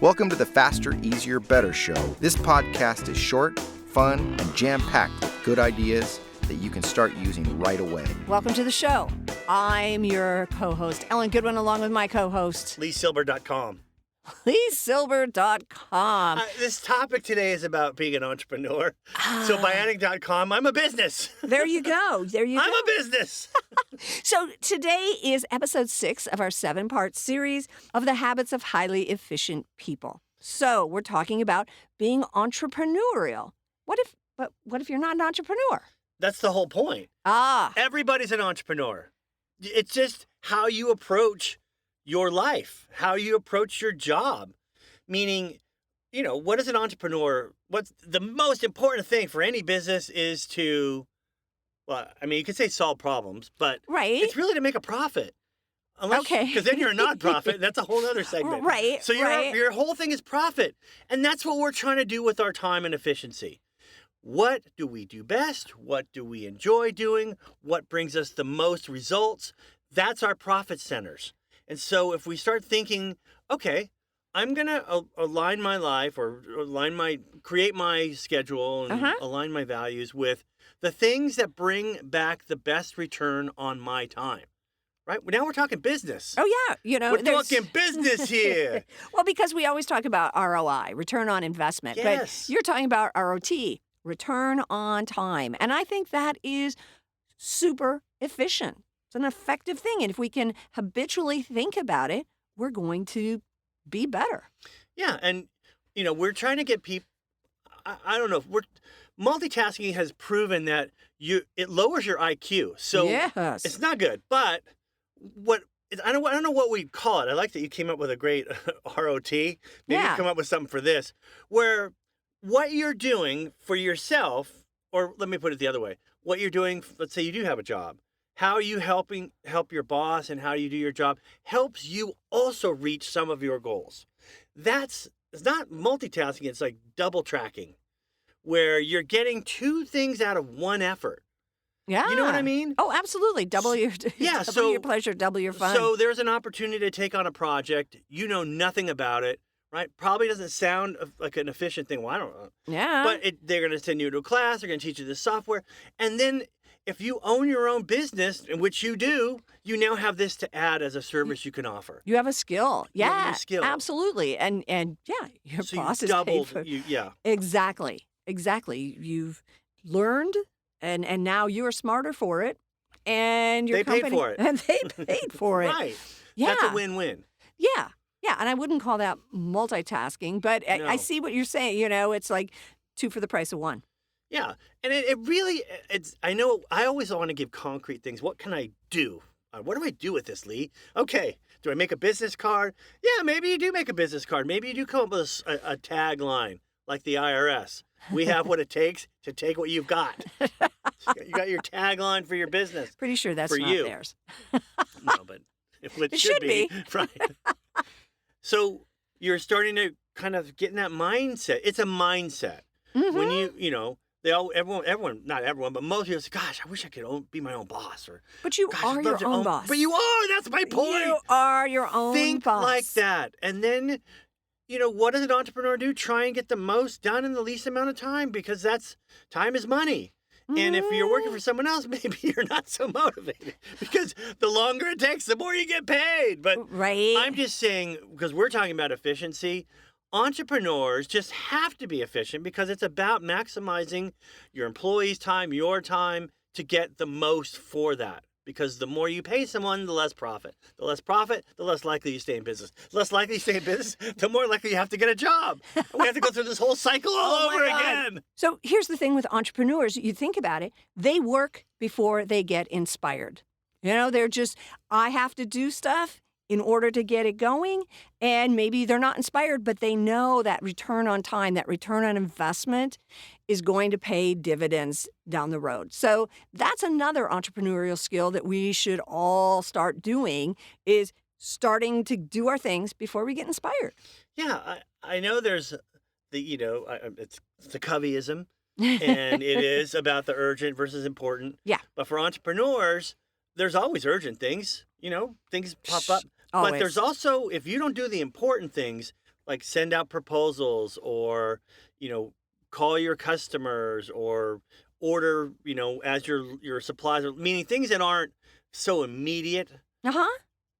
Welcome to the Faster, Easier, Better show. This podcast is short, fun, and jam-packed with good ideas that you can start using right away. Welcome to the show. I'm your co-host, Ellen Goodwin, along with my co-host, LeeSilber.com. LeeSilber.com. This topic today is about being an entrepreneur. So by adding.com, I'm a business. There you go. I'm a business. So today is episode 6 of our 7-part series of the habits of highly efficient people. So we're talking about being entrepreneurial. What if you're not an entrepreneur? That's the whole point. Everybody's an entrepreneur. It's just how you approach your life, how you approach your job. Meaning, what is an entrepreneur? What's the most important thing for any business is to, you could say solve problems, but it's really to make a profit. Because then you're a nonprofit. That's a whole other segment. Right. So your whole thing is profit. And that's what we're trying to do with our time and efficiency. What do we do best? What do we enjoy doing? What brings us the most results? That's our profit centers. And so if we start thinking, okay, I'm going to align my life or create my schedule and align my values with the things that bring back the best return on my time. Right? Now we're talking business. Oh, yeah. We're talking business here. Well, because we always talk about ROI, return on investment. Yes. But you're talking about ROT, return on time. And I think that is super efficient. It's an effective thing. And if we can habitually think about it, we're going to be better. Yeah. And, we're trying to get people, I don't know, multitasking has proven that it lowers your IQ. So it's not good. But I don't know what we'd call it. I like that you came up with a great ROT. Maybe you come up with something for this, where what you're doing for yourself, or let me put it the other way, what you're doing, let's say you do have a job, how you help your boss and how you do your job helps you also reach some of your goals. It's not multitasking, it's like double tracking, where you're getting 2 things out of one effort. Yeah. You know what I mean? Oh, absolutely. Double your pleasure, double your fun. So there's an opportunity to take on a project. You know nothing about it, right? Probably doesn't sound like an efficient thing. Well, I don't know. Yeah. But they're going to send you to a class. They're going to teach you the software. And then if you own your own business, in which you do, you now have this to add as a service you can offer. You have a skill. Yeah. You have a skill. Absolutely. And your so boss is doubled, paid for. Yeah. Exactly. You've learned and now you're smarter for it. And your company paid for it. And they paid for it. Right. Yeah. That's a win-win. Yeah. Yeah. And I wouldn't call that multitasking, but No. I see what you're saying. It's like 2 for the price of 1. Yeah. And it really, I know I always want to give concrete things. What can I do? What do I do with this, Lee? Okay. Do I make a business card? Yeah, maybe you do make a business card. Maybe you do come up with a tagline like the IRS. We have what it takes to take what you've got. You got your tagline for your business. Pretty sure that's for not you. theirs. No, but it should be. Right. So you're starting to kind of get in that mindset. It's a mindset. Mm-hmm. When everyone, not everyone, but most people say, gosh, I wish I could be my own boss. But you are your own boss. But you are. That's my point. You are your own boss. Think like that. And then, what does an entrepreneur do? Try and get the most done in the least amount of time, because time is money. And if you're working for someone else, maybe you're not so motivated, because the longer it takes, the more you get paid. But I'm just saying, because we're talking about efficiency, entrepreneurs just have to be efficient, because it's about maximizing your employees' time, your time, to get the most for that. Because the more you pay someone, the less profit. The less profit, the less likely you stay in business. The less likely you stay in business, the more likely you have to get a job. And we have to go through this whole cycle all over again. So here's the thing with entrepreneurs. You think about it. They work before they get inspired. They're just, I have to do stuff in order to get it going. And maybe they're not inspired, but they know that return on time, that return on investment is going to pay dividends down the road. So that's another entrepreneurial skill that we should all start doing, is starting to do our things before we get inspired. Yeah, I know there's it's the Coveyism, and it is about the urgent versus important. Yeah. But for entrepreneurs, there's always urgent things. Things pop up. Always. But there's also, if you don't do the important things, like send out proposals or, call your customers or order, as your supplies are, meaning things that aren't so immediate,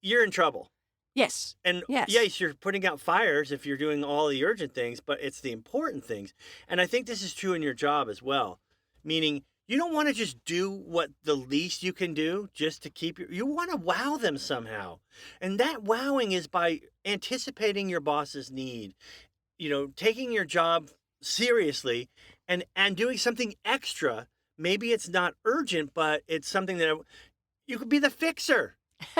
you're in trouble. Yes. And yes, you're putting out fires if you're doing all the urgent things, but it's the important things. And I think this is true in your job as well, meaning you don't want to just do what the least you can do just to keep you want to wow them somehow. And that wowing is by anticipating your boss's need, taking your job seriously and doing something extra. Maybe it's not urgent, but it's something that you could be the fixer.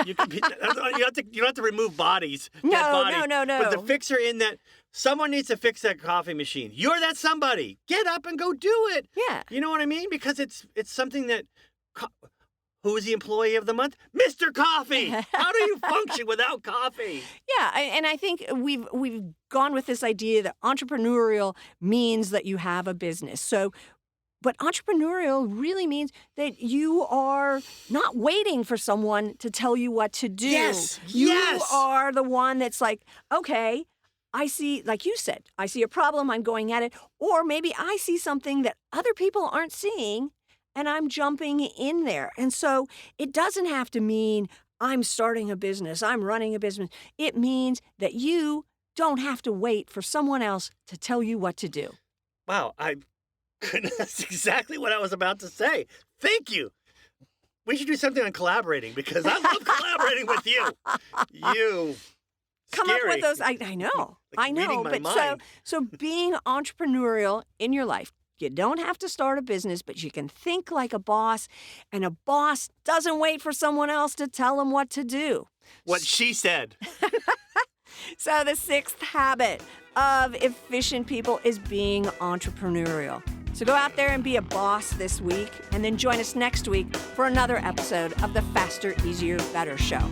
You could be, you don't have to remove bodies. No. But the fixer in that someone needs to fix that coffee machine. You're that somebody. Get up and go do it. Yeah. You know what I mean? Because it's something that. Who is the employee of the month? Mr. Coffee. How do you function without coffee? Yeah, and I think we've gone with this idea that entrepreneurial means that you have a business. So. But entrepreneurial really means that you are not waiting for someone to tell you what to do. Yes. You are the one that's like, okay, I see, like you said, I see a problem, I'm going at it. Or maybe I see something that other people aren't seeing and I'm jumping in there. And so it doesn't have to mean I'm starting a business, I'm running a business. It means that you don't have to wait for someone else to tell you what to do. Wow, that's exactly what I was about to say. Thank you. We should do something on collaborating because I love collaborating with you. You. Come scary. up with those. I know. Like I know. reading my But mind. so being entrepreneurial in your life, you don't have to start a business, but you can think like a boss, and a boss doesn't wait for someone else to tell him what to do. What she said. So the sixth habit of efficient people is being entrepreneurial. So go out there and be a boss this week, and then join us next week for another episode of the Faster, Easier, Better Show.